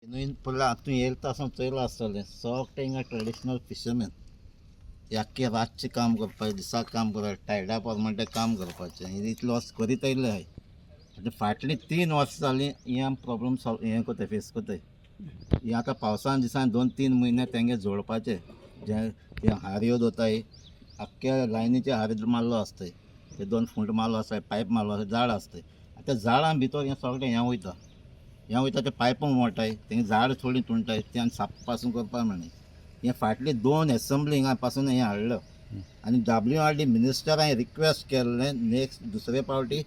न्हंयेन पडला तूं येयला तासून चोयला आसतलें सगळें हिंगा ट्रेडिशनल फिशरमॅन आख्खें रातचें काम करपाचें दिसाक काम करप टायडा परमाणें काम करपाचें हे इतलें वर्स करीत आयिल्लें आहाय आतां फाटलीं 3 वर्सां जालीं ही आमी प्रॉब्लम हें कोताय फेस कोताय ही आतां पावसान दिसान 2-3 म्हयने तेंगे जोडपाचे जे हारयो दोताय आख्ख्या लायनीचे हार मारलो आसताय ते 2 फूट मारलो आसताय पायप मारलो आसता झाड आसताय आतां झाडां भितर हें सगळें हें वयता ते पायप मोडटाय तेंगे झाड थोडीं तुणटाय ते आनी साप पासून करपा म्हणे हें फाटली 2 एसेंब्ली हिंगा पासून हें हाडलं आनी WRD मिनिस्टरान रिक्वेस्ट केल्लें नेक्स्ट दुसरे फावटी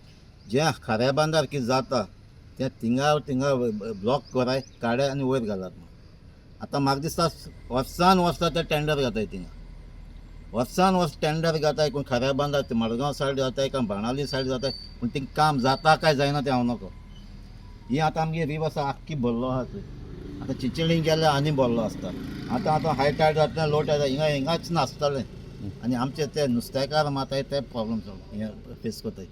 जे खऱ्या बांदार कितें जाता तें थिंगा ब्लॉक कराय काड्या आनी वयर घालात आतां म्हाका दिसता वर्सान वर्सा ते टेंडर घाताय थिंगा वर्सान वर्स टेंडर घाताय कोण खऱ्या बांदार ते मडगांव सायड जाताय काय बाणावली सायड जाताय पूण थिंगा काम जाता काय जायना तें हांव नकळो ही आतां आमगे रिवर आख्खी भरलो आहा थंय आतां चिंचणीक गेल्यार आनी भरलो आसता आतां हाय टायड जाता लो टायड हिंगाच नासतलें आनी आमचे ते नुस्तेकार माताय ते प्रॉब्लम हें फेस कोताय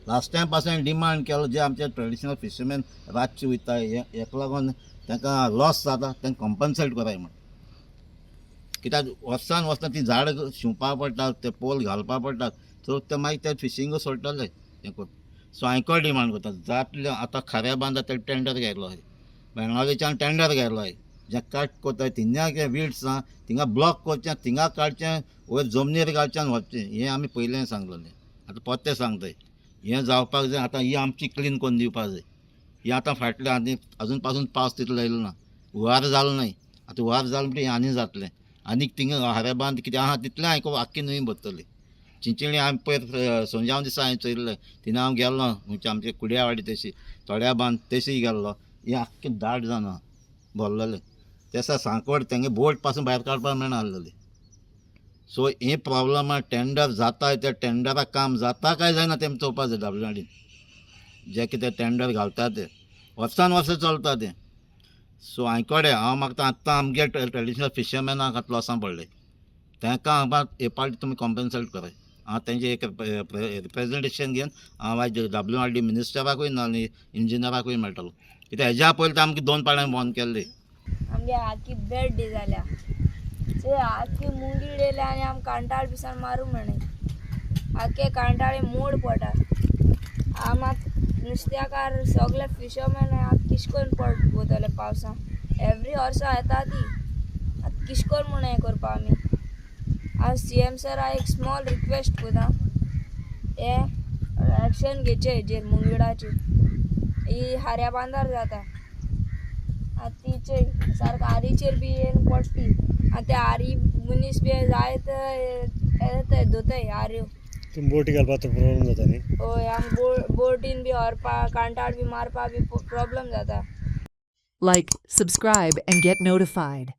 लास्ट टायम पासून डिमांड केलो जे आमचे ट्रेडिशनल फिशरमॅन रातचे वयताय हेका लागून तांकां लॉस जाता तांकां कॉम्पन्सेट कराय म्हण कित्याक वर्सान वर्सा ती झाड शिंवपा पडटा ते पोल घालपा पडटा सो ते मागीर ते फिशींग सोडटले हें कोत सो हांवें डिमांड करता जातले आतां खऱ्या बांदा ते टेंडर घायलो आहे बेंगावलीच्यान टेंडर घायलो आहे जे कट कोताय थिंगा विड्स आहा थिंगा ब्लॉक करचें थिंगा काडचें वयर जमनीर घालचें आनी वचचें हें आमी पयलें सांगलेलें आतां परतें सांगताय हें जावपाक जाय आतां ही आमची क्लीन करून दिवपाक जाय ही आतां फाटलें आनी अजून पासून पावस तितलो येयलो ना हुंवार जालो न्हय आतां हुंवार जालो म्हणटकीर हें आनी जातलें आनीक थिंगा हाऱ्या बांद कितें आहा तितलें हांवें आख्खी न्हंय भरतली चिंचणी हांवें पयर संजाव दिसा हांवें चोयल्लें थिंगा हांव गेल्लो म्हणजे आमचे कुड्या वाडी तेशी थोड्या बांद तेशी गेल्लो हें आख्खें दाट जावन आहा भरलेलें ते दिसा सांकवड तेंगे बोट पासून भायर काडपाक मेळना आसलेली सो हे प्रॉब्लम आहा टेंडर जाता त्या टेंडराक काम जाता काय जायना तें चोवपाक जाय WRDन जे कितें टेंडर घालता ते वर्सान वर्स चलता तें सो हांव मागता आत्तां आमगे ट्रेडिशनल फिशरमॅनाक आतां लॉसान पडले तांकां हांव हे पार्टी तुमी कॉम्पन्सेट कराय हांव तेंचे एक रिप्रेजेंटेशन घेवन हांव आयज WRD मिनिस्टराकूय ना आनी इंजिनियराकूय मेळटलो कित्याक हेज्या पयलीं आमकां 2 पाड्यां बंद केल्ली आमगे आखी बेड डी जाल्या ते आखी मुंगी येयल्या आनी आमी कांटाळ पिसान मारूं म्हणे आख्खे कांटाळे मोड पडटा आम नुस्त्याकार सगळे फिशरमॅन आतां किशकोन पड वतले पावसान एवरी वर्सा येता ती आतां किशकोन म्हूण हें करपा आमी आज CM सरा एक स्मॉल रिक्वेस्ट कोता हे एक्शन घेवचें हेजेर मुंगिडाचेर ही हाऱ्या बांदार जाता आतां तिचे सारको आरीचेर बी येवन पडटी आनी ते आरी मनीस बी जायत येताय दोताय आर्यो बोटी घालपाक प्रॉब्लेम जाता न्ही हय आमकां बोटीन बी व्हरपा कांटाळ बी मारपा बी प्रॉब्लेम जाता. Like, subscribe, and get notified.